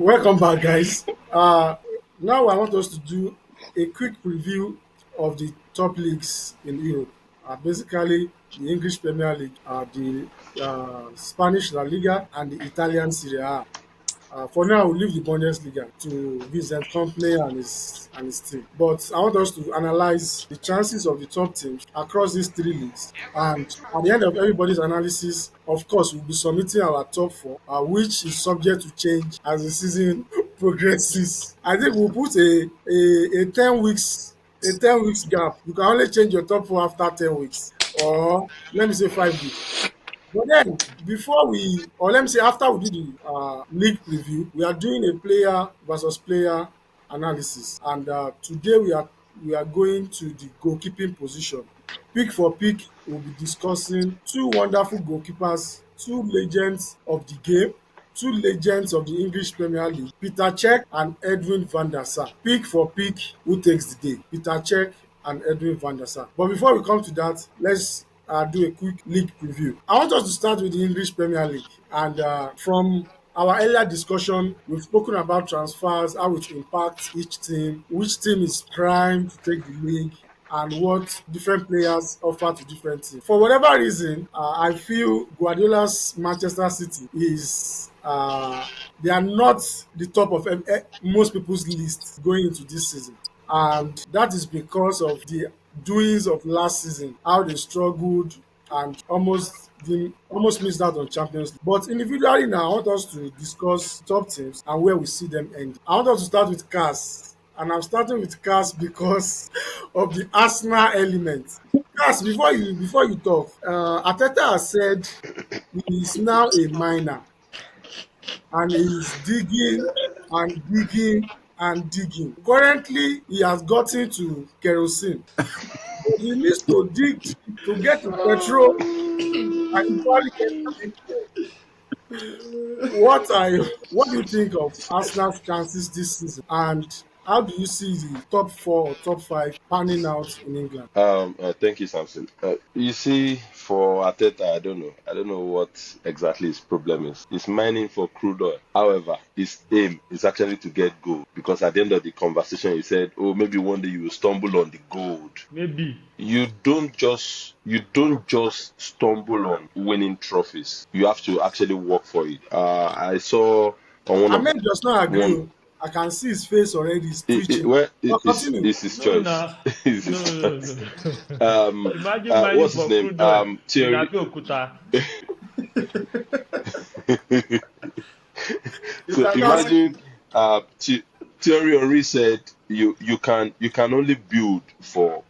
Welcome back, guys. Now I want us to do a quick preview of the top leagues in Europe. Basically, the English Premier League, the Spanish La Liga, and the Italian Serie A. For now, we'll leave the Bundesliga to Vincent Company and his team. But I want us to analyze the chances of the top teams across these three leagues. And at the end of everybody's analysis, of course, we'll be submitting our top four, which is subject to change as the season progresses. I think we'll put a 10 weeks gap. You can only change your top four after 10 weeks, or let me say 5 weeks. But then, before we, or let me say, after we do the league preview, we are doing a player versus player analysis, and today we are going to the goalkeeping position. Pick for pick, we'll be discussing two wonderful goalkeepers, two legends of the game, two legends of the English Premier League, Peter Cech and Edwin van der Sar. Pick for pick, who takes the day? Peter Cech and Edwin van der Sar. But before we come to that, let's do a quick league preview. I want us to start with the English Premier League. And from our earlier discussion, we've spoken about transfers, how it impacts each team, which team is primed to take the league, and what different players offer to different teams. For whatever reason, I feel Guardiola's Manchester City is they are not the top of most people's list going into this season, and that is because of the doings of last season, how they struggled and almost missed out on Champions League. But individually now, I want us to discuss top teams and where we see them end. I want us to start with Cars. And I'm starting with Cars because of the Arsenal element. Cars, before you talk, Arteta has said he is now a miner and he's digging and digging and digging. Currently, he has gotten to kerosene. But he needs to dig to get to petrol and equally get to diesel. What do you think of Arsenal's chances this season? And how do you see the top four or top five panning out in England? Thank you, Samson. You see, for Arteta, I don't know. I don't know what exactly his problem is. He's mining for crude oil. However, his aim is actually to get gold because at the end of the conversation, he said, "Oh, maybe one day you will stumble on the gold." Maybe. You don't just stumble on winning trophies. You have to actually work for it. I saw on one of Ahmed does not agree. one Oh. I can see his face already. He's it, twitching. well, But continue. it's his No, choice. nah. It's No, his no, no, choice. no. Imagine mining What's his for name? crude oil in Thierry. Abeokuta. You So cannot. imagine Thierry Henry said you can only build for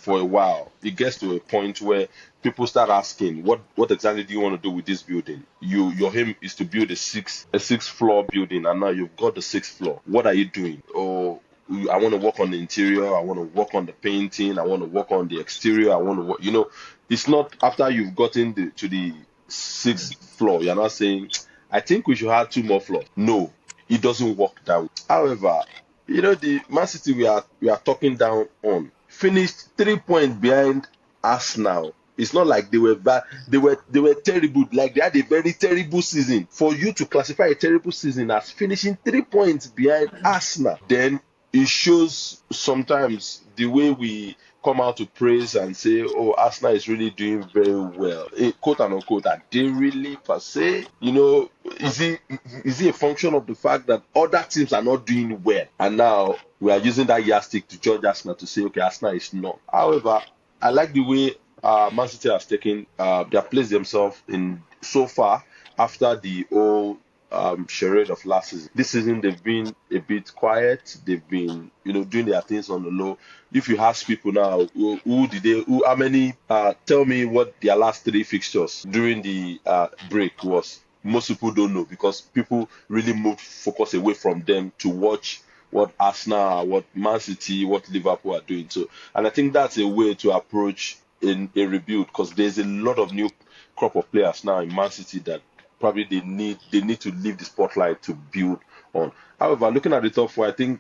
a while. It gets to a point where people start asking what exactly do you want to do with this building? Your aim is to build a six floor building, and now you've got the sixth floor. What are you doing? Or I want to work on the interior. I want to work on the painting. I want to work on the exterior. I want to work. It's not after you've gotten to the sixth floor. You're not saying, I think we should have two more floors. No, it doesn't work that way. However, the Man City we are talking down on finished 3 points behind Arsenal. It's not like they were bad. They were terrible. Like they had a very terrible season. For you to classify a terrible season as finishing 3 points behind Arsenal, then it shows sometimes the way we come out to praise and say, "Oh, Arsenal is really doing very well," quote and unquote. Are they really per se? Is it a function of the fact that other teams are not doing well, and now we are using that yardstick to judge Arsenal to say, okay, Arsenal is not. However, I like the way Man City has taken, they have placed themselves in so far after the old charade of last season. This season they've been a bit quiet. They've been, doing their things on the low. If you ask people now, how many, tell me what their last three fixtures during the break was. Most people don't know because people really moved focus away from them to watch what Arsenal, what Man City, what Liverpool are doing. So, and I think that's a way to approach in a rebuild because there's a lot of new crop of players now in Man City that probably they need to leave the spotlight to build on. However, looking at the top four, I think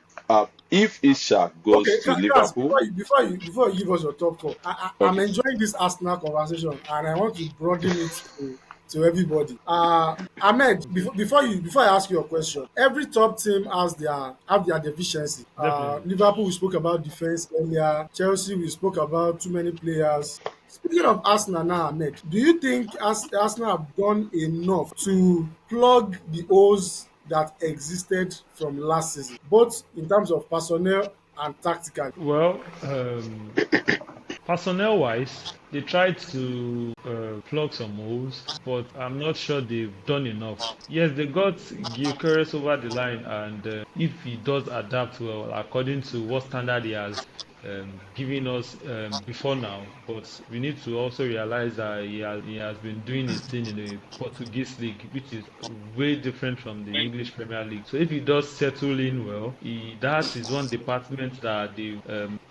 if Ishak Okay, goes to Cass, Liverpool, before you give us your top four, I'm okay, enjoying this Arsenal conversation, and I want to broaden it to to everybody. Ahmed, before I ask you a question, every top team has their deficiency. Definitely. Liverpool, we spoke about defense earlier. Chelsea, we spoke about too many players. Speaking of Arsenal now, Ahmed, do you think Arsenal have done enough to plug the holes that existed from last season, both in terms of personnel and tactical? Well, personnel wise, they tried to plug some holes, but I'm not sure they've done enough. Yes, they got Gyökeres over the line, and if he does adapt well, according to what standard he has given us before now, but we need to also realize that he has been doing his thing in the Portuguese league, which is way different from the English Premier League. So if he does settle in well, that is one department that they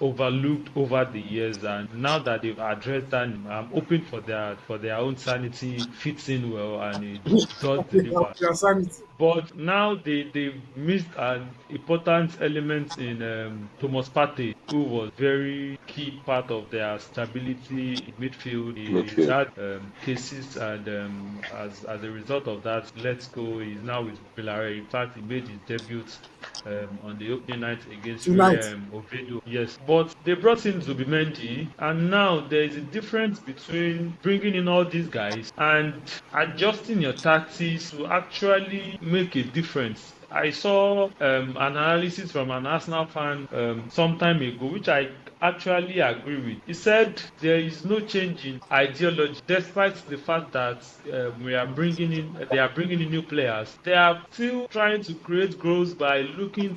overlooked over the years, and now that they've addressed that, I'm hoping for their own sanity fits in well and it does deliver. Their sanity. But now they've missed an important element in Thomas Partey, who was very key part of their stability in midfield. He's Midfield. had cases, and as a result of that, let's go. He's now with Villarreal. In fact, he made his debut on the opening night against Tonight. Oviedo. Yes, but they brought in Zubimendi, and now there is a difference between bringing in all these guys and adjusting your tactics to actually make a difference. I saw an analysis from an Arsenal fan some time ago, which I actually agree with. He said there is no change in ideology, despite the fact that they are bringing in new players. They are still trying to create growth by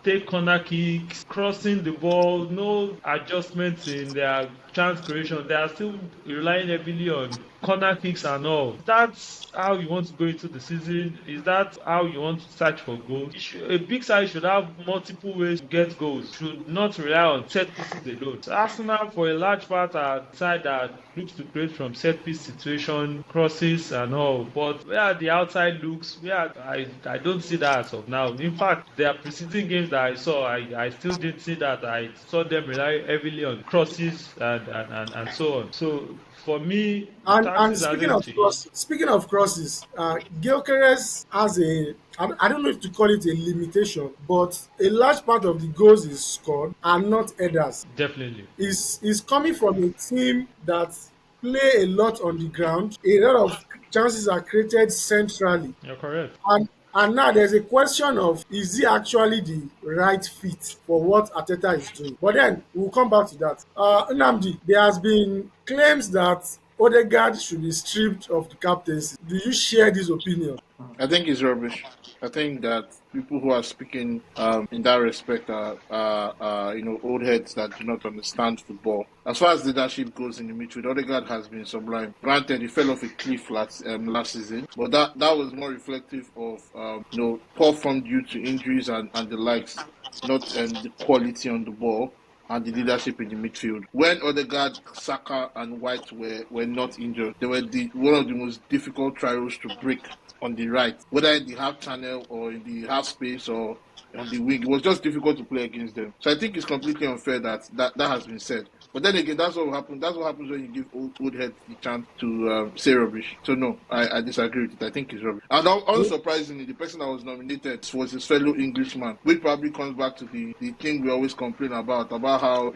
take corner kicks, crossing the ball, no adjustments in their chance creation. They are still relying heavily on corner kicks and all. That's how you want to go into the season? Is that how you want to search for goals? A big side should have multiple ways to get goals. Should not rely on set pieces alone. So Arsenal, for a large part, are a side that looks to create from set piece situation, crosses and all. But where the outside looks, I don't see that as of now. In fact, their preceding games that I saw, I still didn't see that. I saw them rely heavily on crosses and so on. So for me, the And tactics hasn't changed. speaking of crosses, Gyökeres has I don't know if to call it a limitation, but a large part of the goals he scored are not headers. Definitely. Is coming from a team that play a lot on the ground. A lot of chances are created centrally. You're correct. And now there's a question of, is he actually the right fit for what Arteta is doing? But then we'll come back to that. Nnamdi, there has been claims that Odegaard should be stripped of the captaincy. Do you share this opinion? I think it's rubbish. I think that people who are speaking in that respect are old heads that do not understand football. As far as leadership goes in the midfield, Odegaard has been sublime. Granted, he fell off a cliff last season, but that was more reflective of poor form due to injuries and the likes, not the quality on the ball and the leadership in the midfield. When Odegaard, Saka, and White were not injured, they were one of the most difficult trials to break on the right, whether in the half channel or in the half space or on the wing. It was just difficult to play against them. So I think it's completely unfair that has been said. But then again, that's what happens. That's what happens when you give old heads the chance to say rubbish. So no, I disagree with it. I think it's rubbish. And unsurprisingly, the person that was nominated was his fellow Englishman, which probably comes back to the thing we always complain about how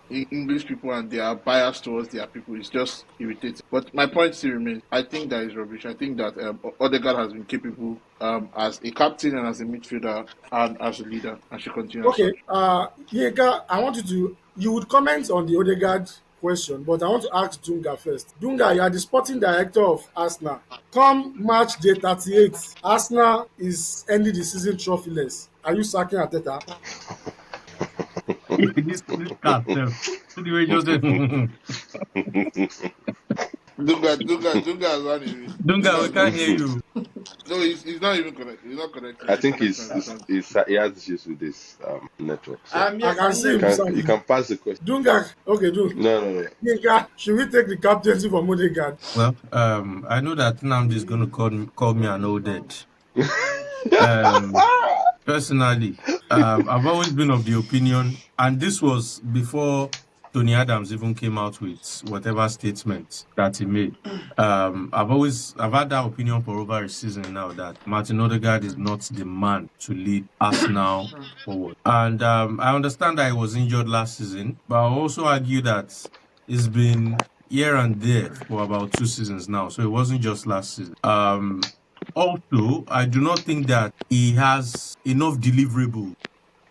English people and their bias towards their people is just irritating. But my point still remains. I think that is rubbish. I think that Odegaard has been capable as a captain and as a midfielder and as a leader, and should continue as Okay, such. Yega, I want you would comment on the Odegaard question, but I want to ask Dunga first. Dunga, you are the sporting director of Arsenal. Come match day 38, Arsenal is ending the season trophyless. Are you sacking Arteta? This cat, see the way Joseph. Dunga has run away. Dunga, we can't hear you. No, he's not even correct. He's not correct. I think he has issues with this network. So I can see you him. can pass the question. Dunga, okay, do. No. Yega, should we take the captaincy from Odegaard? Well, I know that Namdi is going to call me an old dead. Personally, I've always been of the opinion, and this was before Tony Adams even came out with whatever statement that he made. I've had that opinion for over a season now that Martin Odegaard is not the man to lead Arsenal forward. And I understand that he was injured last season, but I also argue that it's been here and there for about 2 seasons now. So it wasn't just last season. Also, I do not think that he has enough deliverable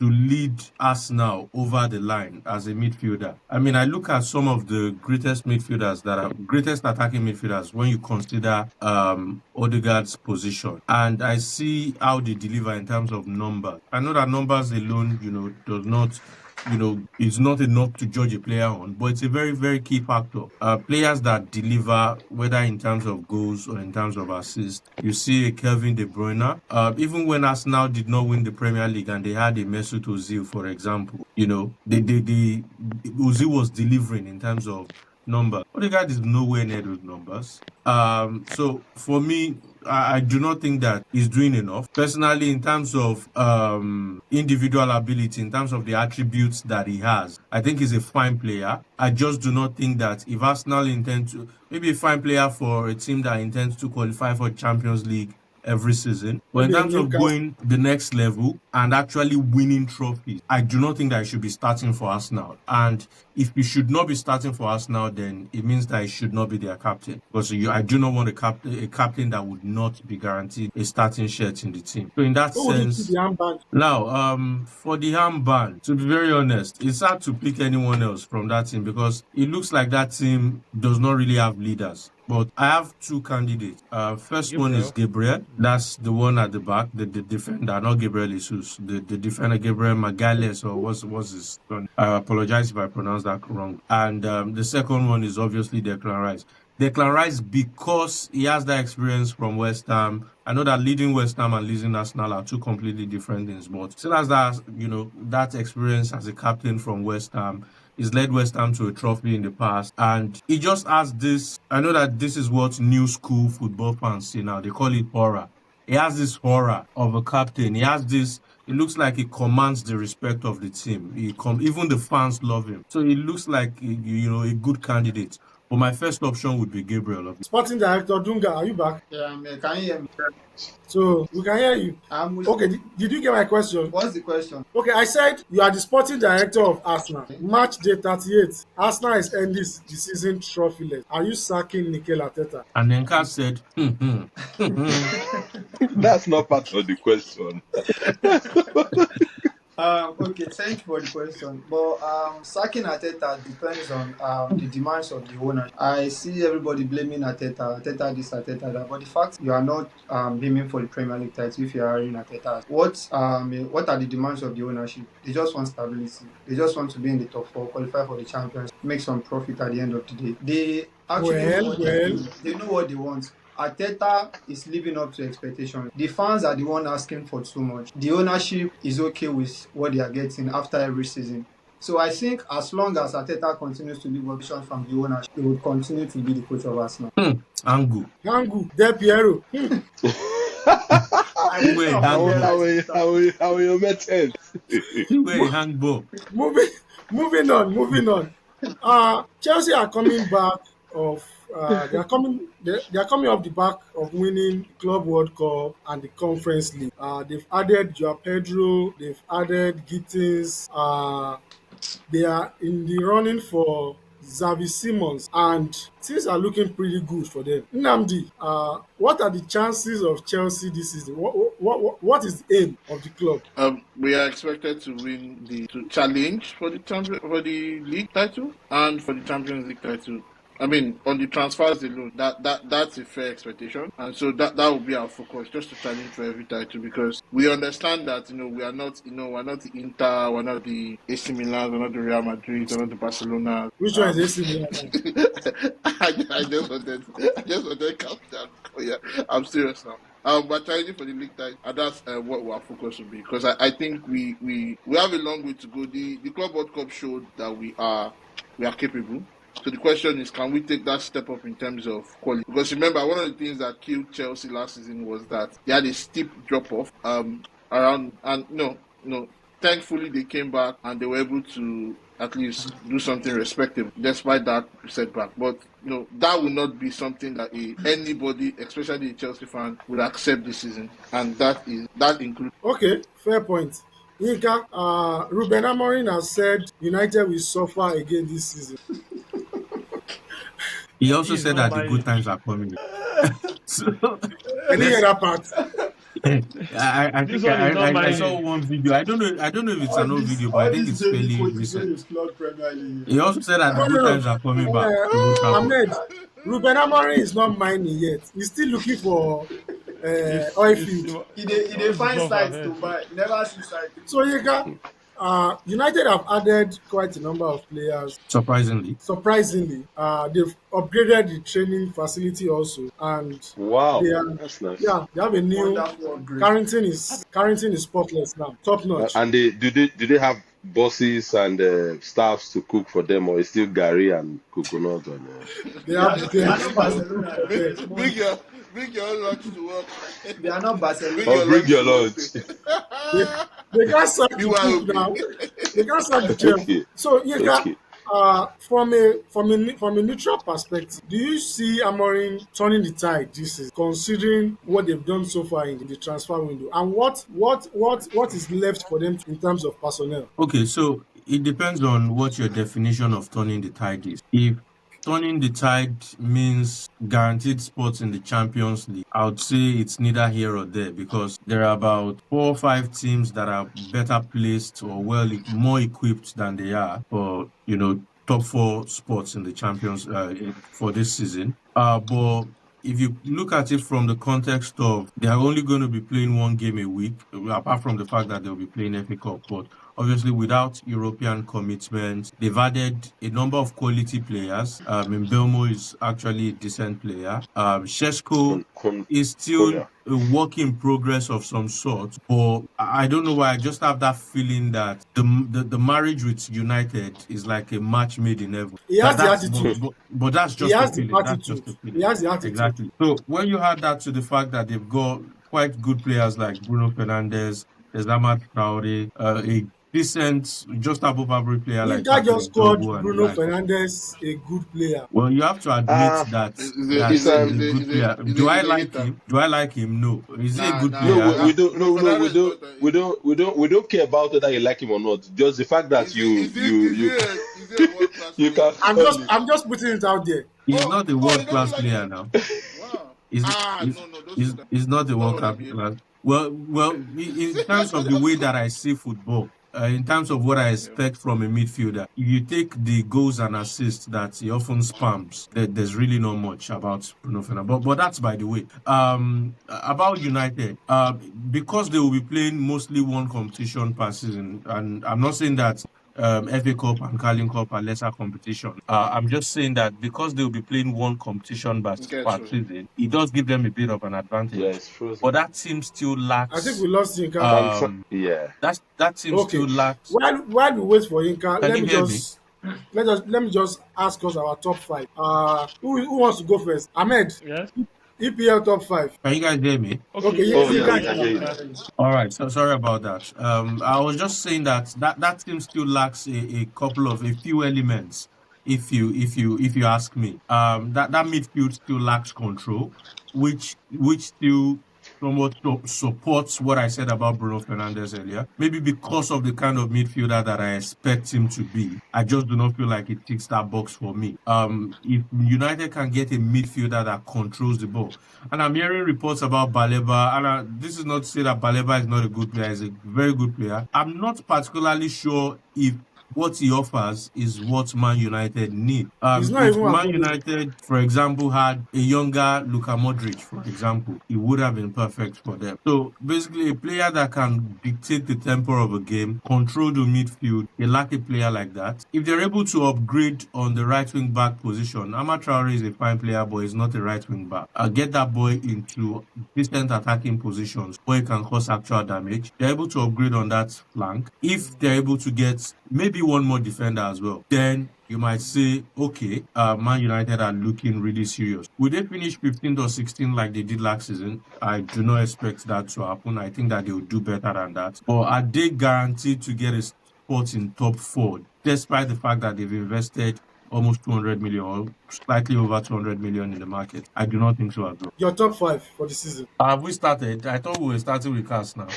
to lead Arsenal over the line as a midfielder. I mean, I look at some of the greatest midfielders that are greatest attacking midfielders when you consider Odegaard's position, and I see how they deliver in terms of numbers. I know that numbers alone, does not it's not enough to judge a player on, but it's a very, very key factor. Players that deliver, whether in terms of goals or in terms of assists, you see a Kevin De Bruyne. Even when Arsenal did not win the Premier League and they had a Mesut Ozil, for example, Ozil was delivering in terms of numbers. Odegaard is nowhere near those numbers. So for me, I do not think that he's doing enough. Personally, in terms of individual ability, in terms of the attributes that he has, I think he's a fine player. I just do not think that if Arsenal intend to, maybe a fine player for a team that intends to qualify for Champions League every season. But in Maybe a terms of Newcastle. going the next level and actually winning trophies, I do not think that he should be starting for Arsenal. And if he should not be starting for Arsenal, then it means that he should not be their captain. Because I do not want a captain that would not be guaranteed a starting shirt in the team. So in that Who would you put the sense, armband? now, for the armband, to be very honest, it's hard to pick anyone else from that team because it looks like that team does not really have leaders. But I have two candidates. First one is Gabriel. Gabriel. That's the one at the back, the defender, not Gabriel Jesus, the defender Gabriel Magalhaes, or what's his son. I apologize if I pronounce that wrong. And the second one is obviously Declan Rice. Declan Rice, because he has that experience from West Ham. I know that leading West Ham and leading Arsenal are two completely different things, but still has that, that experience as a captain from West Ham. He's led West Ham to a trophy in the past, and he just has this. I know that this is what new school football fans say now. They call it aura. He has this aura of a captain. He has this. It looks like he commands the respect of the team. Even the fans love him. So it looks like a good candidate. But my first option would be Gabriel. Sporting director Dunga, are you back? Yeah, I'm here. Can you hear me? So we can hear you. Okay, did you get my question? What's the question? Okay, I said you are the sporting director of Arsenal. Match day 38. Arsenal is ending the season trophyless. Are you sacking Mikel Arteta? And then Kat said, That's not part of the question. Okay, thank you for the question. But sacking Arteta depends on the demands of the owner. I see everybody blaming Arteta this, Arteta that. But the fact you are not aiming for the Premier League title if you are hiring Arteta, what are the demands of the ownership? They just want stability. They just want to be in the top four, qualify for the Champions, make some profit at the end of the day. They actually know what they're doing. They know what they want. Arteta is living up to expectations. The fans are the one asking for too much. The ownership is okay with what they are getting after every season. So I think as long as Arteta continues to live options from the ownership, he will continue to be the coach of Arsenal. Angu. Del Piero. How will you met it? Handball. Moving on. Chelsea are coming back of they are coming off the back of winning Club World Cup and the Conference League. They've added Joao Pedro, they've added Gittins, they are in the running for Xavi Simons, and things are looking pretty good for them. Nnamdi, what are the chances of Chelsea this season? What is the aim of the club? We are expected to to challenge for the league title and for the Champions League title. I mean, on the transfers alone, that's a fair expectation, and so that will be our focus, just to challenge for every title, because we understand that we are not we're not the Inter, we're not the AC Milan, we're not the Real Madrid, we're not the Barcelona. Which one is AC Milan? I just wanted to calm down. Oh, yeah, I'm serious now. We're challenging for the league title, and that's what our focus will be, because I think we have a long way to go. The Club World Cup showed that we are capable. So the question is, can we take that step up in terms of quality? Because remember, one of the things that killed Chelsea last season was that they had a steep drop off around, and no, thankfully they came back and they were able to at least do something respectable despite that setback. But that will not be something that anybody, especially a Chelsea fan, would accept this season, and that includes. Okay, fair point. Yinka, Ruben Amorim has said United will suffer again this season. He also He's said not that the good mine. times are coming. So I didn't hear let's. that part. I This think one is not I saw mine. one video. I don't know if it's an old video, but I all think these it's daily fairly quotes when recent. you flog Premier League. He also said that the No, no, good no. times are coming back to Old Trafford. Ahmed, Ruben Amorim is not mining yet. He's still looking for oil It's field. He dey all the find stuff I've sites to heard. buy. You never see site. So Yinka, United have added quite a number of players. Surprisingly, Surprisingly, they've upgraded the training facility also, and they Wow, are that's nice. yeah, they have a new Wonderful upgrade. Carrington is spotless now, top notch. And do they have bosses and staffs to cook for them, or is still Gary and coconut and They They are, have they they, are not Barcelona now. bring, There's bring money. your bring your own lunch to work. They are not Bring Barcelona. or your bring lunch your to work. lunch? they, they can't sack the cook BYOB. now. They can't sack the chef. Okay, So Yinka, okay. from a neutral perspective, do you see Amorim turning the tide this season, considering what they've done so far in the transfer window, and what is left for them in terms of personnel? okay, so it depends on what your definition of turning the tide is. If turning the tide means guaranteed spots in the Champions League, I would say it's neither here or there because there are about 4 or 5 teams that are better placed or more equipped than they are for top 4 spots in the Champions for this season. But if you look at it from the context of they are only going to be playing one game a week, apart from the fact that they'll be playing FA Cup, but obviously without European commitment, they've added a number of quality players. Mbeumo is actually a decent player. Shesko is still Konya. a work in progress of some sort, but I don't know why. I just have that feeling that the marriage with United is like a match made in heaven. He has the attitude. But that's He just a has the feeling. That's just attitude. a He feeling. has the attitude. Exactly. So when you add that to the fact that they've got quite good players like Bruno Fernandes, there's Amad Traore, a decent, just above average player like Inter Patrick just called Dogu and the Bruno like. Fernandes a good player. Well, you have to admit Ah, that it's he's a an good player. Do I Is a like hater. him? Do I like him? No. Is he a Nah, good nah. no, player? we don't, Bruno we Fernandes is don't, not a, we don't, we don't, we don't care about whether you like him or not. Just the fact that is he is he is he a, is he a world class you player? can call it. I'm just putting it out there. He's Oh, not a oh, he doesn't world-class like player him. now. Wow. He's, he's, No, don't say that. he's not a Don't world let class them hear player. that. Well, in terms of the way that I see football, in terms of what I Yeah. expect from a midfielder, if you take the goals and assists that he often spams, there's really not much about Bruno Fernandes. But that's by the way. About United, because they will be playing mostly one competition per season, and I'm not saying that FA Cup and Carling Cup are lesser competition. I'm just saying that because they'll be playing one competition Okay, per true. season, it does give them a bit of an Yeah, advantage. it's frozen. But that team still I think lacks. we lost Yinka. Yeah. That team Okay. still lacks. While we wait for Yinka, Can you hear me? let me just ask us our top five. Who wants to go first? Ahmed, Yes. EPL top five. Can you guys hear me? Okay. Okay, Oh yeah, Yinka we is can hear you now. All right, so sorry about that. I was just saying that team still lacks a few elements. If you ask me, that midfield still lacks control, which still somewhat supports what I said about Bruno Fernandes earlier. Maybe because of the kind of midfielder that I expect him to be, I just do not feel like it ticks that box for me. If United can get a midfielder that controls the ball, and I'm hearing reports about Baleba, and this is not to say that Baleba is not a good player; he's a very good player. I'm not particularly sure if what he offers is what Man United need. He's not If even Man available. United, for example, had a younger Luka Modric, for example, it would have been perfect for them. So basically, a player that can dictate the tempo of a game, control the midfield, they lack a player like that. If they're able to upgrade on the right wing back position, Amad Traore is a fine player, but he's not a right wing back. Get that boy into decent attacking positions where he can cause actual damage. They're able to upgrade on that flank. If they're able to get maybe one more defender as well, then you might say, okay, Man United are looking really serious. Will they finish 15th or 16th like they did last season? I do not expect that to happen. I think that they will do better than that. Or are they guaranteed to get spots in top 4, despite the fact that they've invested almost 200 million or slightly over 200 million in the market. I do not think so as well. Your top 5 for the season. Have we started? I thought we were starting with cars now.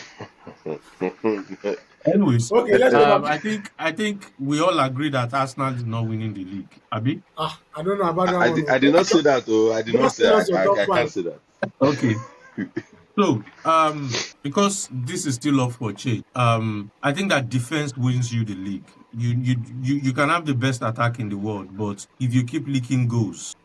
Anyways, Okay, let's go back. I think we all agree that Arsenal is not winning the league. Abi? I don't know about that I, one. I did not say that, though. I did not Just say. tell us your top I can't 5. say that. Okay. So, because this is still up for change, I think that defense wins you the league. You can have the best attack in the world, but if you keep leaking goals,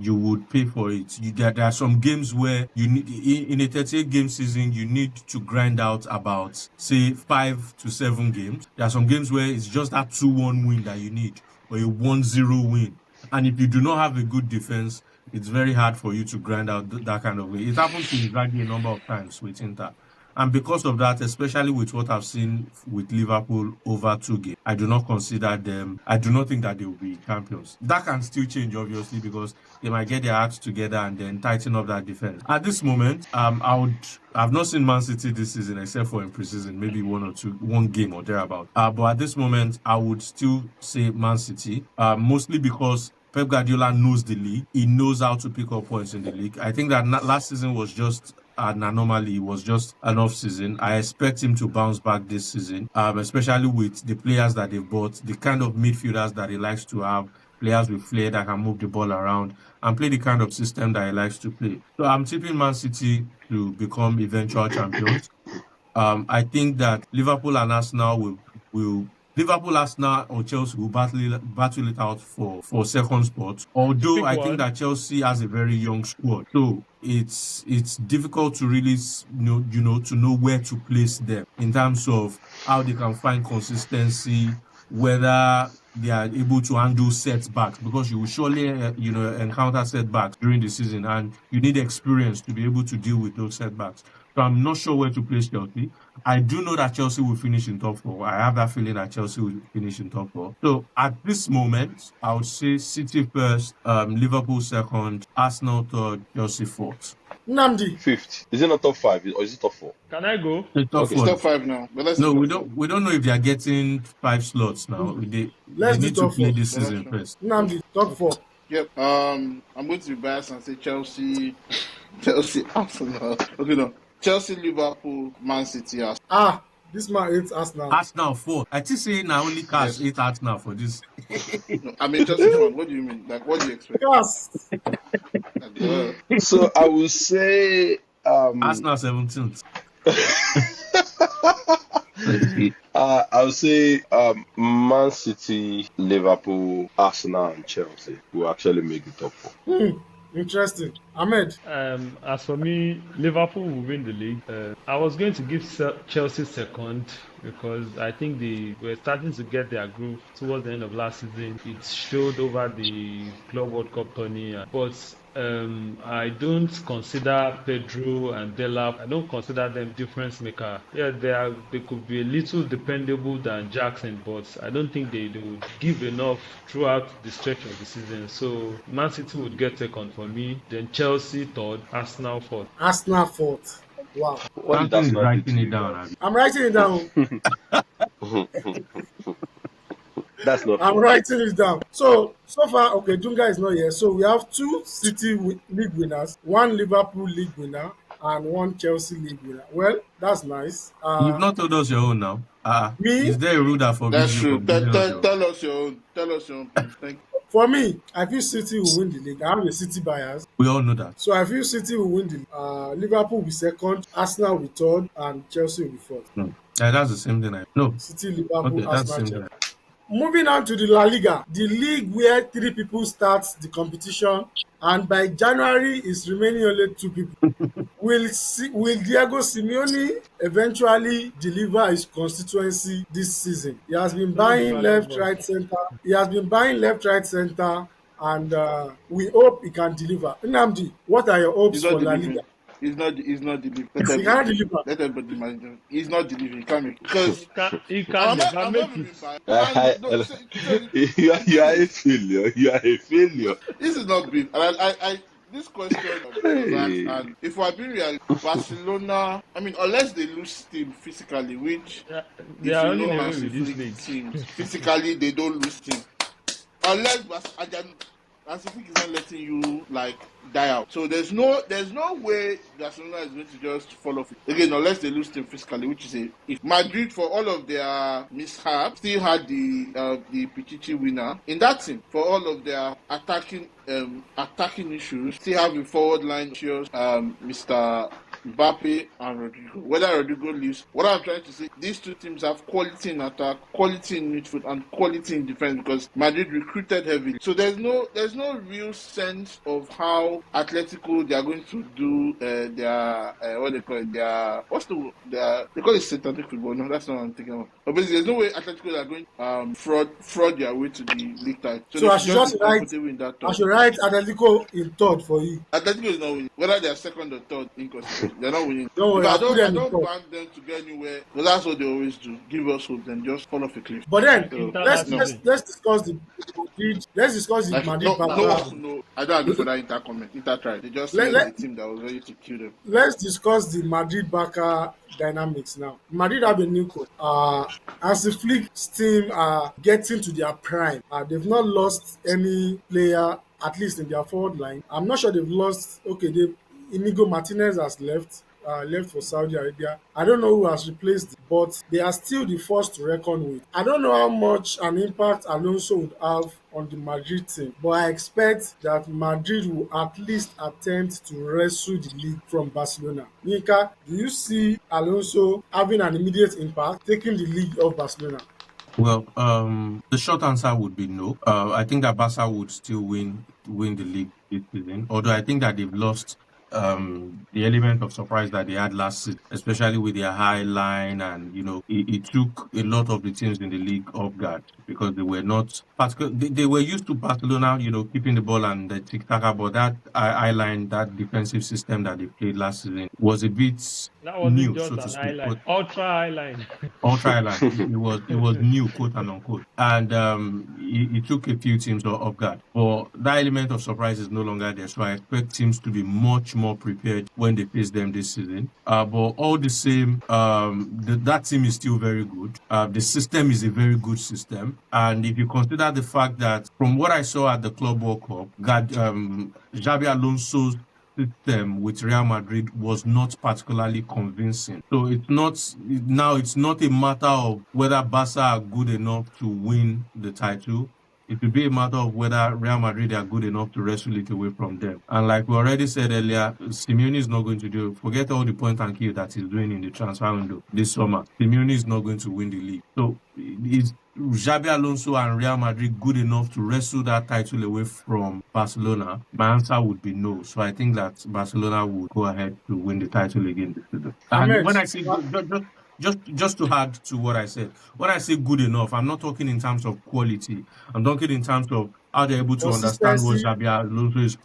you would pay for it. There are some games where you need in a 38 game season, you need to grind out about say 5 to 7 games. There are some games where it's just that 2-1 win that you need, or a 1-0 win. And if you do not have a good defense, it's very hard for you to grind out that kind of way. It happened to Inzaghi a number of times with Inter. And because of that, especially with what I've seen with Liverpool over 2 games, I do not consider them, I do not think that they will be champions. That can still change, obviously, because they might get their acts together and then tighten up that defense. At this moment, I've not seen Man City this season except for in preseason, maybe 1 game or thereabout. But at this moment, I would still say Man City, mostly because Pep Guardiola knows the league. He knows how to pick up points in the league. I think that last season was just an anomaly. It was just an off season. I expect him to bounce back this season, especially with the players that they've bought, the kind of midfielders that he likes to have, players with flair that can move the ball around and play the kind of system that he likes to play. So I'm tipping Man City to become eventual champions. I think that Liverpool and Arsenal will Liverpool, Arsenal, or Chelsea will battle it out for second spot. Although I think that Chelsea has a very young squad, so it's difficult to really to know where to place them in terms of how they can find consistency, whether they are able to handle setbacks, because you will surely encounter setbacks during the season, and you need experience to be able to deal with those setbacks. So I'm not sure where to place Chelsea. I do know that Chelsea will finish in top 4. I have that feeling that Chelsea will finish in top 4. So at this moment, I would say City first, Liverpool second, Arsenal third, Chelsea fourth. Nnamdi. 5th. Is it not top 5 or is it top 4? Can I go? It's top Okay. It's 4. top 5 now. But let's No, do we top don't know if they are getting 5 slots now. They Let's do need to top play 4. this Yeah, that's season true. first. Nnamdi, top 4. Yep. I'm going to be biased and say Chelsea, Arsenal. Okay, no. Chelsea, Liverpool, Man City, Arsenal. This man hates Arsenal. Arsenal 4. I think say now only cars Yes. 8 Arsenal for this. No, I'm a Chelsea fan. What do you mean? Like, what do you expect? Yes. So I will say Arsenal 17th. I would say Man City, Liverpool, Arsenal, and Chelsea will actually make the top 4. Interesting. Ahmed. As for me, Liverpool will win the league. I was going to give Chelsea second because I think they were starting to get their groove towards the end of last season. It showed over the Club World Cup tourney, but I don't consider Pedro and Delap. I don't consider them difference maker. Yeah, they could be a little dependable than Jackson, but I don't think they would give enough throughout the stretch of the season. So Man City would get second for me, then Chelsea third, Arsenal fourth. Arsenal 4th. Wow. What did Anthony is Arsenal do writing to it you down. guys? I'm writing it down. That's not I'm fair. writing it down. So far, okay, Dunga is not here. So we have 2 City league winners, 1 Liverpool league winner, and 1 Chelsea league winner. Well, that's nice. You've not told us your own now. Me? Is there a rule that forbids That's you true. from giving us your own? Tell us your own. Tell us your own, please. Thank you. For me, I feel City will win the league. I'm a City bias. We all know that. So I feel City will win the league. Liverpool will be second, Arsenal will be third, and Chelsea will be fourth. Yeah, that's the same thing. No. City, Liverpool, Okay, that's the Arsenal, same Chelsea. thing. Moving on to the La Liga, the league where 3 people start the competition, and by January it's remaining only 2 people. Will Diego Simeone eventually deliver his constituency this season? He has been buying left, right, center. And we hope he can deliver. Nnamdi, what are your hopes He's not for La delivering. Liga? He's not delivering. He can't deliver. Let everybody imagine. He's not delivering. He can't make it. Because He can never make it. You are a failure. You are a failure. This is not beef. And I this question was asked, Hey. and if we're being real, Barcelona, I mean, unless they lose steam physically, which They if are you running know away Hansi with this Flick league. teams, physically they don't lose steam. Unless Hansi Flick is not letting you like die out. So there's no way Barcelona is going to just fall off again unless they lose team physically, which is a if Madrid for all of their mishaps still had the Pichichi winner in that team for all of their attacking issues, still have a forward line issues, Mr. Mbappe and Rodrigo. Whether Rodrigo leaves, what I'm trying to say, these two teams have quality in attack, quality in midfield, and quality in defense because Madrid recruited heavily. So there's no real sense of how Atletico they are going to do their what they call it their what's their they call it synthetic football. No, that's not what I'm thinking of. But basically, there's no way Atletico are going fraud their way to the league title. So So they I should should just be just write comfortable in that I third. should write Atletico in third for you. Atletico is not winning. Whether they are second or third, inconsequential. They're not winning. Don't If worry, I I'll put don't, I them in don't third. bank them to get anywhere. But that's what they always do. Give us hope, then just fall off a cliff. But then Like So Inter let's last no, let's season. let's discuss the Madrid. Let's discuss the like Madrid no one. Barca. No, I don't agree for that Inter comment. Inter tried. They just Let, met let, a team that was ready to kill them. let's discuss the Madrid Barca dynamics now. Madrid have a new coach. As the Flick's team are getting to their prime, they've not lost any player, at least in their forward line. I'm not sure they've lost. Okay, they Inigo Martinez has left for Saudi Arabia. I don't know who has replaced him, but they are still the force to reckon with. I don't know how much an impact Alonso would have on the Madrid team, but I expect that Madrid will at least attempt to wrestle the league from Barcelona. Yinka, do you see Alonso having an immediate impact, taking the league off Barcelona? Well, the short answer would be no. I think that Barca would still win the league this season. Although I think that they've lost the element of surprise that they had last season, especially with their high line, and it took a lot of the teams in the league off guard because they were not particular. They were used to Barcelona, keeping the ball and the tic tac, but that high line, that defensive system that they played last season was a bit That wasn't new, just so to an speak. highline, ultra highline. Ultra Island. It was new, quote and unquote, and it took a few teams off guard. But that element of surprise is no longer there, so I expect teams to be much more prepared when they face them this season. But all the same, that team is still very good. The system is a very good system, and if you consider the fact that from what I saw at the Club World Cup, Xabi Alonso's system with Real Madrid was not particularly convincing. So it's not a matter of whether Barca are good enough to win the title. It will be a matter of whether Real Madrid are good enough to wrestle it away from them. And like we already said earlier, Simeone is not going to do. Forget all the point and kill that he's doing in the transfer window this summer. Simeone is not going to win the league. So is Xabi Alonso and Real Madrid good enough to wrestle that title away from Barcelona? My answer would be no. So I think that Barcelona would go ahead to win the title again this season. And Ahmed, when I say just to add to what I said, when I say good enough, I'm not talking in terms of quality. I'm talking in terms of how they're able to understand what consistency. Xabi Alonso is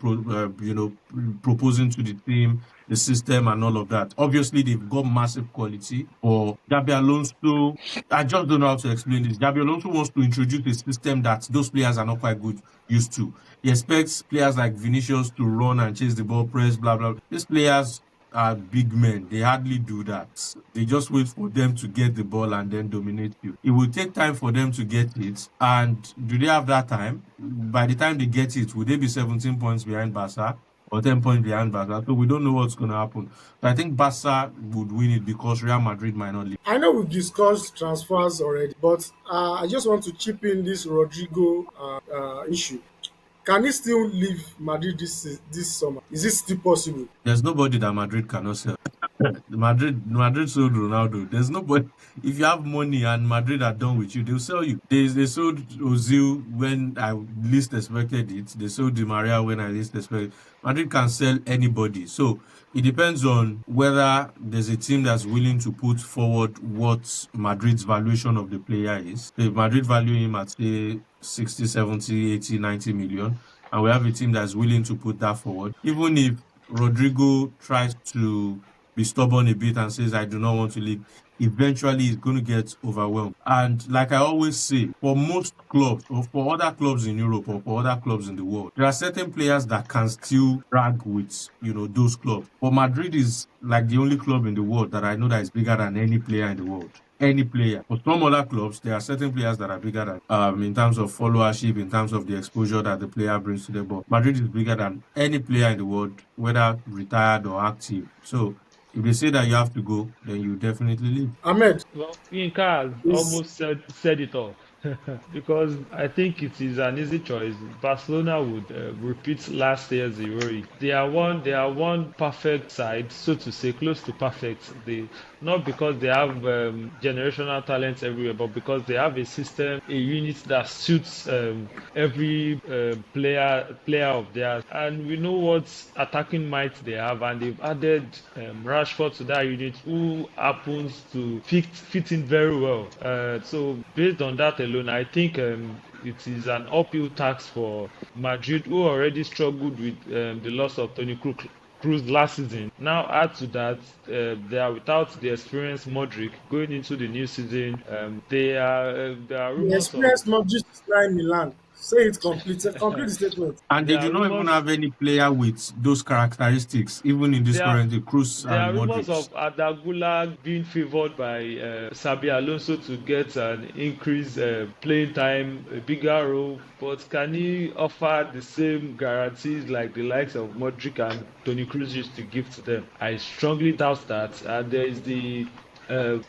proposing to the team, the system, and all of that. Obviously, they've got massive quality, but Xabi Alonso, I just don't know how to explain this. Xabi Alonso wants to introduce a system that those players are not quite good used to. He expects players like Vinicius to run and chase the ball, press, blah blah. These players are big men. They hardly do that. They just wait for them to get the ball and then dominate you. It will take time for them to get it. And do they have that time? By the time they get it, will they be 17 points behind Barca or 10 points behind Barca? So we don't know what's going to happen. So I think Barca would win it because Real Madrid might not leave. I know we've discussed transfers already, but I just want to chip in this Rodrigo issue. Can he still leave Madrid this summer? Is it still possible? There's nobody that Madrid cannot sell. Madrid sold Ronaldo. There's nobody. If you have money and Madrid are done with you, they'll sell you. They sold Ozil when I least expected it. They sold Di Maria when I least expected. Madrid can sell anybody. So it depends on whether there's a team that's willing to put forward what Madrid's valuation of the player is. If Madrid value him at say 60, 70, 80, 90 million, and we have a team that's willing to put that forward, even if Rodrigo tries to be stubborn a bit and says, I do not want to leave, eventually he's going to get overwhelmed. And like I always say, for most clubs or for other clubs in Europe or for other clubs in the world, there are certain players that can still drag with, those clubs. But Madrid is like the only club in the world that I know that is bigger than any player in the world. Any player. For some other clubs, there are certain players that are bigger than in terms of followership, in terms of the exposure that the player brings to the ball. Madrid is bigger than any player in the world, whether retired or active. So if they say that you have to go, then you definitely leave. Ahmed Well, Yinka has is almost said it all. Because I think it is an easy choice. Barcelona would repeat last year's heroic. They are one perfect side, so to say, close to perfect. They not because they have generational talents everywhere, but because they have a system, a unit that suits every player of theirs. And we know what attacking might they have, and they've added Rashford to that unit, who happens to fit in very well. So based on that alone, I think it is an uphill task for Madrid, who already struggled with the loss of Toni Cruz last season. Now add to that, they are without the experienced Modric going into the new season. There are the rumors of experienced Madrid is in Milan. Say it complete. Complete the statement. And they there do are not even rumors have any player with those characteristics, even in this there are current day, Cruz There and are rumors Modric. of Adagula being favored by Xabi Alonso to get an increased playing time, a bigger role, but can he offer the same guarantees like the likes of Modric and Toni Kroos used to give to them? I strongly doubt that. And there is the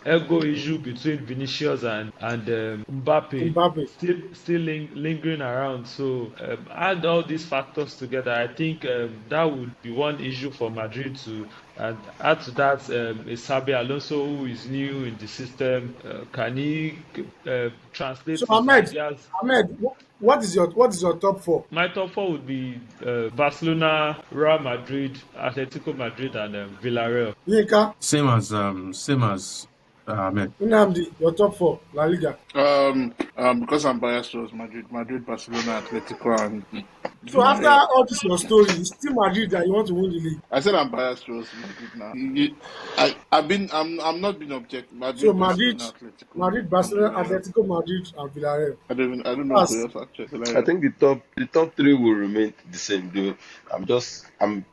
ego issue between Vinicius and Mbappe Mbappe. still lingering around. So add all these factors together. I think that would be one issue for Madrid to. And add to that, a Xabi Alonso who is new in the system. Can he translate So his ideas? Ahmed, what is your top four? My top four would be Barcelona, Real Madrid, Atletico Madrid, and Villarreal. Yinka, Same as Ahmed. Nnamdi, your top four, La Liga. Because I'm biased towards Madrid, Barcelona, Atletico, and So after Villarreal. all this your story, it's still Madrid that you want to win the league. I said I'm biased towards Madrid now. I'm not being objective. So Madrid, Madrid, Barcelona, Atletico, Madrid, and Barcelona, Villarreal. Atletico Madrid, and Villarreal. I don't know who That's else actually. I Villarreal. think the top three will remain the same. Though I'm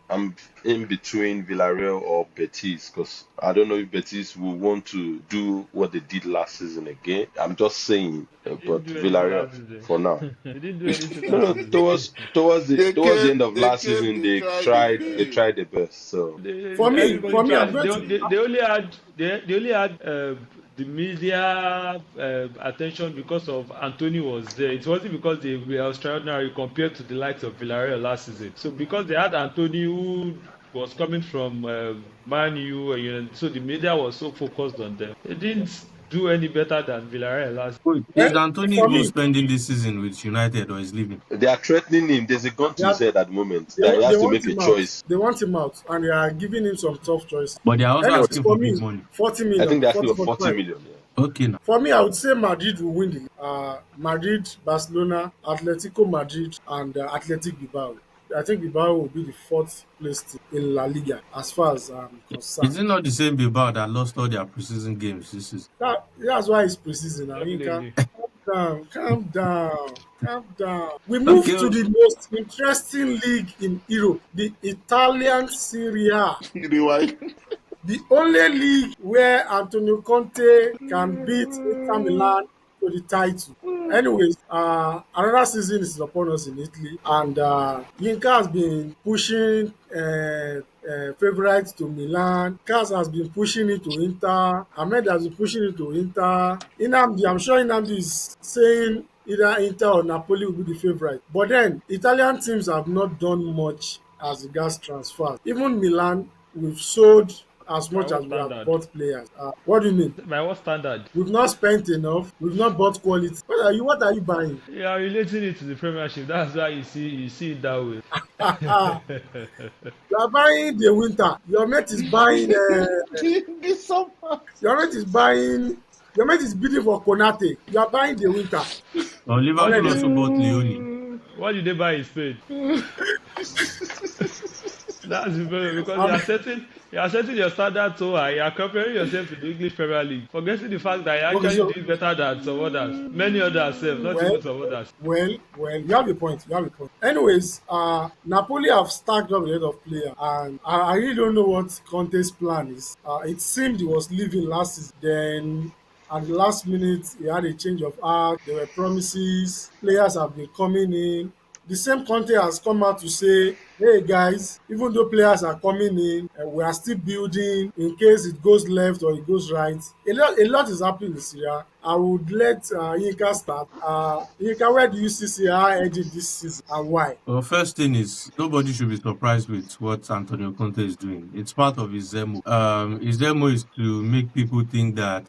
in between Villarreal or Betis because I don't know if Betis will want to do what they did last season again. I'm just saying, They but didn't do anything Villarreal last season. for now. They didn't do anything No, last no. season. Towards the end of They last came season, to they try they again. tried their best. So Everybody for me, I'm tried. going to. They only had the media attention because of Anthony was there. It wasn't because they were extraordinary compared to the likes of Villarreal last season. So because they had Anthony who was coming from Man U, so the media was so focused on them. They didn't do any better than Villarreal last. Wait, Eh, is Anthony for even me, spending this season with United or is leaving? they are threatening him. There's a gun they, to his are, head at the moment that he they has to want make a him out. choice. They want him out, and they are giving him some tough choices. But they are also Anyways, asking for for big me, money. 40 I million, think they're asking 40, for 40 45. million. Yeah. Okay, now. For me, I would say Madrid will win the league. Madrid, Barcelona, Atletico Madrid, and Athletic Bilbao. I think Bilbao will be the fourth place team in La Liga as far as I'm Is concerned. it not the same Bilbao that lost all their preseason games this season? That's why it's preseason now. Inca, Definitely. calm down, calm down. We move to Okay. the most interesting league in Europe, the Italian Serie A. You know why? The only league where Antonio Conte can beat Inter Milan to the title. Anyways, another season is upon us in Italy, and Yinka has been pushing favourites to Milan. Kaz has been pushing it to Inter. Ahmed has been pushing it to Inter. Inamdi, I'm sure Inamdi is saying either Inter or Napoli will be the favourite. But then, Italian teams have not done much as regards transfers. Even Milan, we've sold as By much what as we have standard? bought players. What do you mean? By what standard? We've not spent enough. We've not bought quality. What are you buying? You are relating it to the Premiership. That's why you see it that way. You are buying the winter. Your mate is buying. This summer. Your mate is buying. Your mate is bidding for Konate. You are buying the winter. Well, What Liverpool did Ahmed, also bought Leone. what did they buy in Spain? That's very because I'm, you are setting your standard so high. You are comparing yourself to the English Premier League, forgetting the fact that you are okay, actually so doing better than some others, many others, self, not well, even some others. well, you have a point. You have a point. Anyways, Napoli have stacked up a lot of players, and I really don't know what Conte's plan is. It seemed he was leaving last season. Then at the last minute, he had a change of heart. There were promises. Players have been coming in. The same Conte has come out to say, hey guys, even though players are coming in, we are still building in case it goes left or it goes right. A lot is happening in Syria. I would let Yinka start. Yinka, where do you see Syria heading this season and why? Well, first thing is nobody should be surprised with what Antonio Conte is doing. It's part of his demo. His demo is to make people think that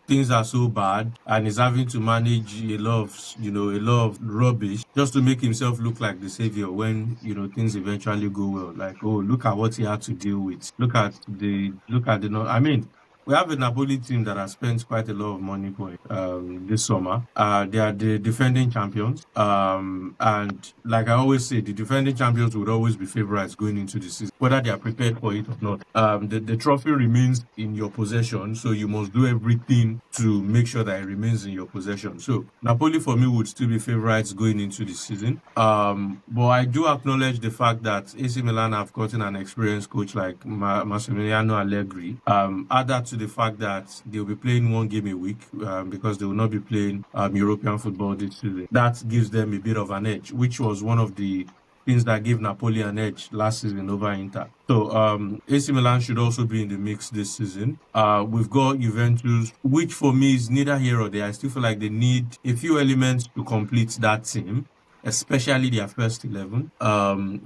things are so bad, and he's having to manage a lot of rubbish just to make himself look like the savior when things eventually go well. Like, oh, look at what he had to deal with. Look at the. No, I mean, we have a Napoli team that has spent quite a lot of money for it, this summer. They are the defending champions. And like I always say, the defending champions would always be favorites going into the season, whether they are prepared for it or not. The trophy remains in your possession, so you must do everything to make sure that it remains in your possession. So Napoli for me would still be favorites going into the season. But I do acknowledge the fact that AC Milan have gotten an experienced coach like Massimiliano Allegri. Add that to the fact that they'll be playing one game a week because they will not be playing European football this season. That gives them a bit of an edge, which was one of the things that gave Napoli an edge last season over Inter. So AC Milan should also be in the mix this season. We've got Juventus, which for me is neither here or there. I still feel like they need a few elements to complete that team, especially their first 11.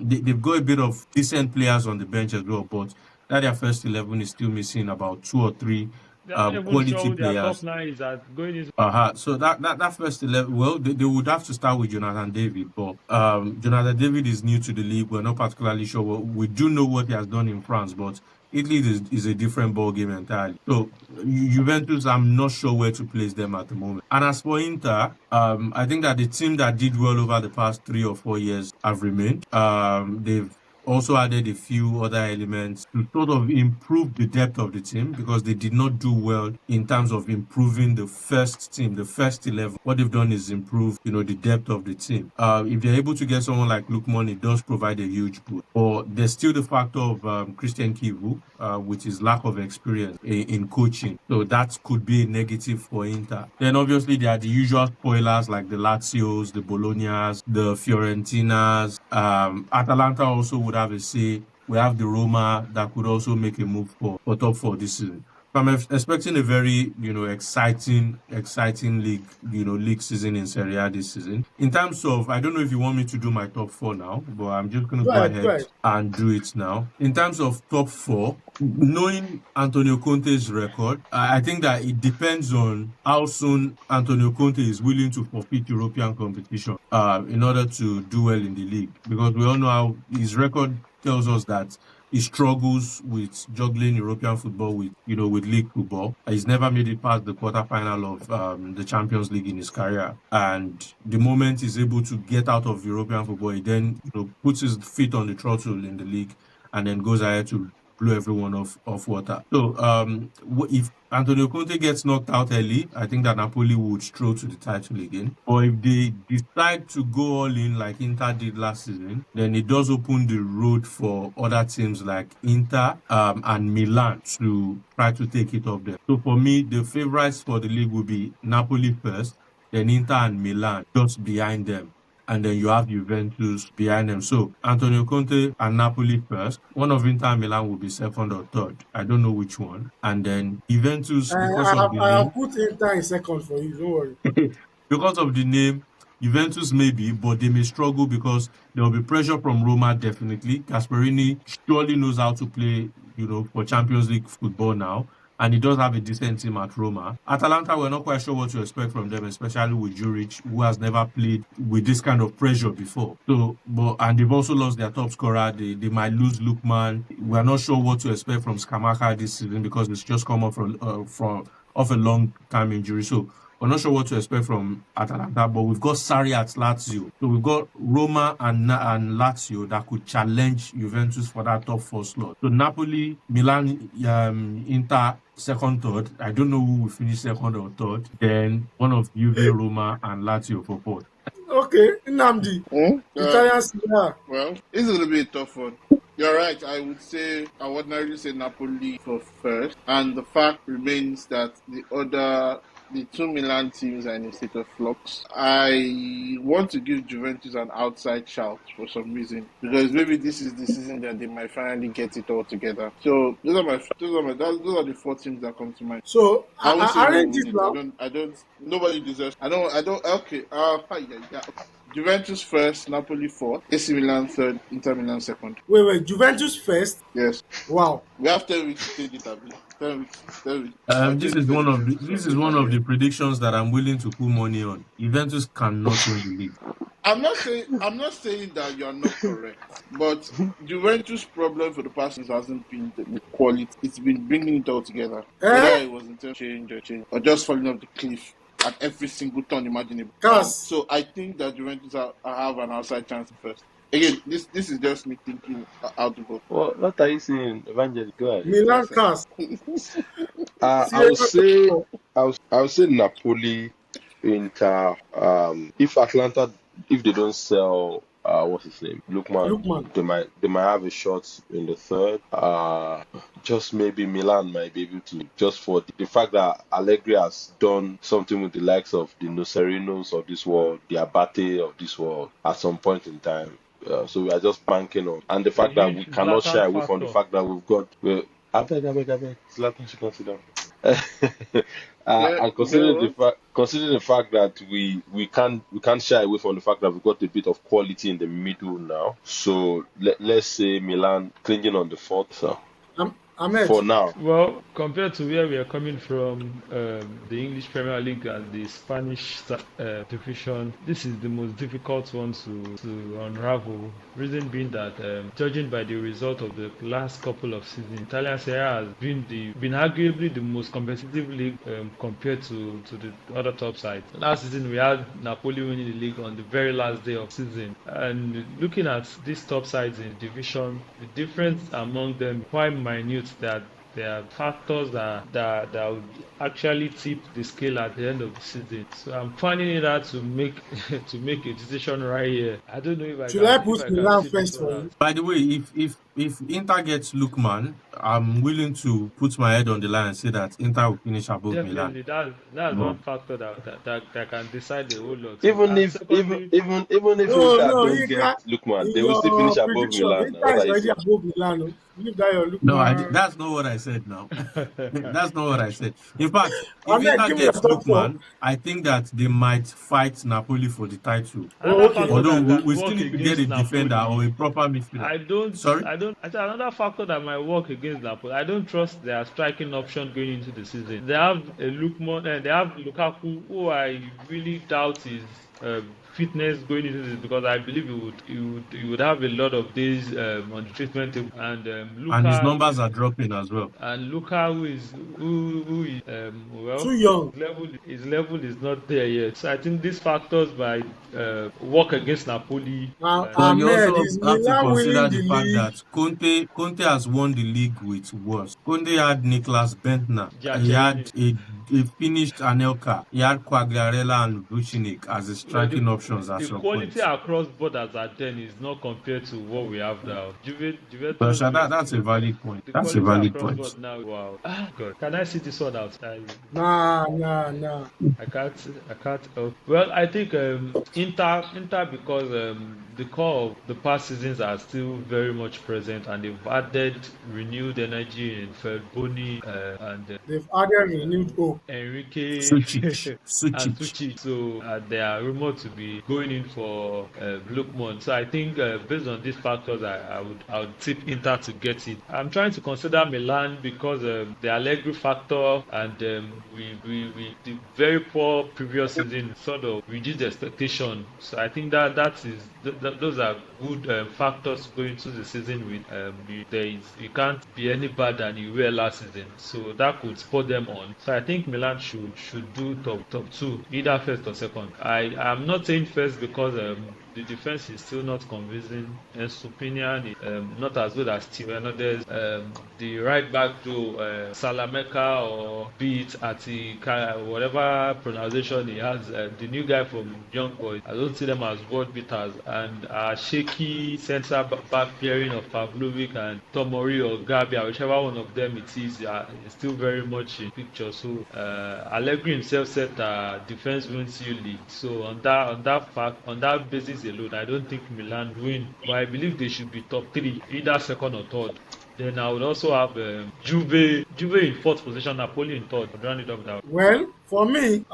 They've got a bit of decent players on the bench as well, but their first 11 is still missing about two or three They are not even sure quality who their top players. nine is at going into. So that first 11, well, they would have to start with Jonathan David, but Jonathan David is new to the league. We're not particularly sure. We do know what he has done in France, but Italy is a different ball game entirely. So Juventus, I'm not sure where to place them at the moment. And as for Inter, I think that the team that did well over the past 3 or 4 years have remained. They've also added a few other elements to sort of improve the depth of the team because they did not do well in terms of improving the first team, the first 11. What they've done is improve, the depth of the team. If they're able to get someone like Lukman, it does provide a huge boost. But there's still the factor of Christian Kivu, with his lack of experience in coaching. So that could be a negative for Inter. Then obviously there are the usual spoilers like the Lazios, the Bolognas, the Fiorentinas. Atalanta also would have a say. We have the Roma that could also make a move for top four this season. So I'm expecting a very, exciting league season in Serie A this season. In terms of, I don't know if you want me to do my top four now, but I'm just going to Go go ahead, go ahead ahead. and do it now. In terms of top four, knowing Antonio Conte's record, I think that it depends on how soon Antonio Conte is willing to forfeit European competition in order to do well in the league. Because we all know how his record tells us that he struggles with juggling European football with league football. He's never made it past the quarterfinal of the Champions League in his career. And the moment he's able to get out of European football, he then puts his feet on the throttle in the league and then goes ahead to blow everyone off water. So if Antonio Conte gets knocked out early, I think that Napoli would stroll to the title again. Or if they decide to go all in like Inter did last season, then it does open the road for other teams like Inter and Milan to try to take it up there. So for me, the favorites for the league will be Napoli first, then Inter and Milan just behind them. And then you have Juventus behind them. So Antonio Conte and Napoli first. One of Inter and Milan will be second or third. I don't know which one. And then Juventus, because of the I have name, put Inter in second for you. Don't worry. because of the name, Juventus maybe, but they may struggle because there will be pressure from Roma definitely. Gasperini surely knows how to play, for Champions League football now. And he does have a decent team at Roma. Atalanta, we're not quite sure what to expect from them, especially with Juric, who has never played with this kind of pressure before. And they've also lost their top scorer. They might lose Lukman. We're not sure what to expect from Skamaka this season because it's just come off from off a long time injury. So we're not sure what to expect from Atalanta, but we've got Sarri at Lazio. So we've got Roma and Lazio that could challenge Juventus for that top 4 slot. So Napoli, Milan, Inter, second, third. I don't know who will finish second or third. Then one of Juve, Roma, and Lazio for fourth. Okay, Nnamdi, Hmm? Italian Serie A. Well, this is going to be a tough one. You're right. I would ordinarily say Napoli for first, and the fact remains that the two Milan teams are in a state of flux. I want to give Juventus an outside shout for some reason because maybe this is the season that they might finally get it all together. So those are the 4 teams that come to mind. So, I won't say who will aren't win it it. now? Nobody deserves. Okay. Yeah. Juventus first, Napoli fourth, AC Milan third, Inter Milan second. Wait, Juventus first? Yes. Wow. We have 10 weeks to change it, Abi. 10 weeks. 10 weeks. I'll This change is it one of anyway. this is one of the predictions that I'm willing to put money on. Juventus cannot win the league. I'm not saying that you're not correct, but Juventus' problem for the past years hasn't been the quality. It's been bringing it all together. Whether Eh? it was in terms of change or just falling off the cliff at every single turn imaginable. Cars. So I think that Juventus have an outside chance first. Again, this is just me thinking out the box. What are you saying, Evangelist? Go ahead. Milan cars. I Sierra would say Leone. I would say Napoli, Inter. If Atlanta, if they don't sell, what's his name, Lookman, Lookman. they might have a shot in the third. Just maybe Milan might be able to, just for the fact that Allegri has done something with the likes of the Nocerinos of this world, the Abate of this world at some point in time. So we are just banking on, and the A fact that we huge cannot shy Zlatan away from the factor. fact that we've got. I beg, Zlatan should consider. Yeah, And yeah, what? considering the fact that we can't shy away from the fact that we've got a bit of quality in the middle now. So let's say Milan clinging on the fourth. So Ahmed. for now, Well, compared to where we are coming from, the English Premier League and the Spanish division, this is the most difficult one to unravel. Reason being that, judging by the result of the last couple of seasons, Italian Serie A has been arguably the most competitive league compared to the other top sides. Last season, we had Napoli winning the league on the very last day of season, and looking at these top sides in the division, the difference among them quite minute that there are factors that would actually tip the scale at the end of the season. So I'm finding it hard to make to make a decision right here. I don't know Should I if put I can Milan see this first one for out. you? By the way, if Inter gets Lookman, I'm willing to put my head on the line and say that Inter will finish above Milan. Definitely, that's No. one factor that can decide the whole lot. even And if even secondly, even even if No, Inter no, don't you get got Lookman, in they will still finish your above prediction. Milan. Now. Inter What is are you already saying? above Milan. Oh. Leave that your No, Lookman. that's not what I said now. That's not what I said. In fact, if Ahmed, Inter give me your gets top four. Lookman, I think that they might fight Napoli for the title. Oh, another okay. factor Although that we can still work need to get a against defender or a Napoli, proper midfielder. Sorry? I think another factor that might work against Napoli. I don't trust their striking option going into the season. They have a Lukman and they have Lukaku, who I really doubt is fitness going into this because I believe he would have a lot of days on the treatment table. And And his numbers are dropping as well. Luka, who is well, Too young. his level is not there yet. So I think these factors might work against Napoli. But you Ahmed, also is have to Milan consider winning the the fact league? that Conte has won the league with worse. Conte had Niklas Bentner. He Giaccherini. had a finished Anelka. He had Quagliarella and Vucinic as his Well, striking options at the some quality point. across borders at then is not compared to what we have now. But Juventus, That's a valid point. the That's a quality valid across point. board now. Wow. God. Can I see this one out? Nah. I can't help. Well, I think Inter because the core of the past seasons are still very much present, and they've added renewed energy in Boni and They've added renewed hope. Enrique Sucic. and Sucic. Tucci. So they are rumored to be going in for Lookman. So I think based on these factors, I would tip Inter to get it. I'm trying to consider Milan because the Allegri factor and we the very poor previous season sort of reduced the expectation. So I think those are good factors going into the season with you can't be any bad than you were last season. So that could spur them on. So I think Milan should do top two, either first or second. I'm not saying first because the defense is still not convincing, and Supinian is not as good as Theo Hernandez. The right back to Salameka or Beat Atika, whatever pronunciation he has, the new guy from Young Boys, I don't see them as world beaters. And shaky centre back pairing of Pavlovic and Tomori or Gabia, whichever one of them it is still very much in picture. So Allegri himself said that defense wins you league. So on that basis alone, I don't think Milan win, but I believe they should be top three, either second or third. Then I would also have Juve in fourth position, Napoli in third. I'd round it up that way. Well, for me,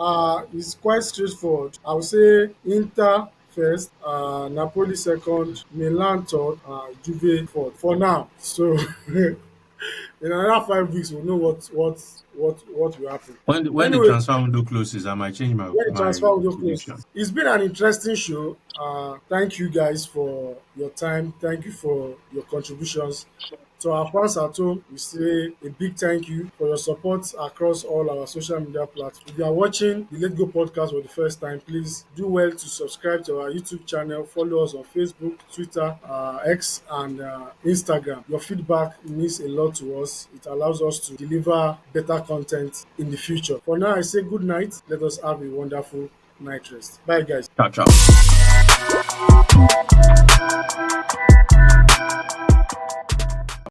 it's quite straightforward. I would say Inter first, Napoli second, Milan third, Juve fourth. For now, so in another 5 weeks, we'll know what will happen. When the Anyway, transfer window closes, I might change my when the my transfer window prediction. closes. It's been an interesting show. Thank you guys for your time. Thank you for your contributions. To our fans at home, we say a big thank you for your support across all our social media platforms. If you are watching the Let Go podcast for the first time, please do well to subscribe to our YouTube channel, follow us on Facebook, Twitter, X, and Instagram. Your feedback means a lot to us. It allows us to deliver better content in the future. For now, I say good night. Let us have a wonderful night rest. Bye, guys. Ciao, ciao.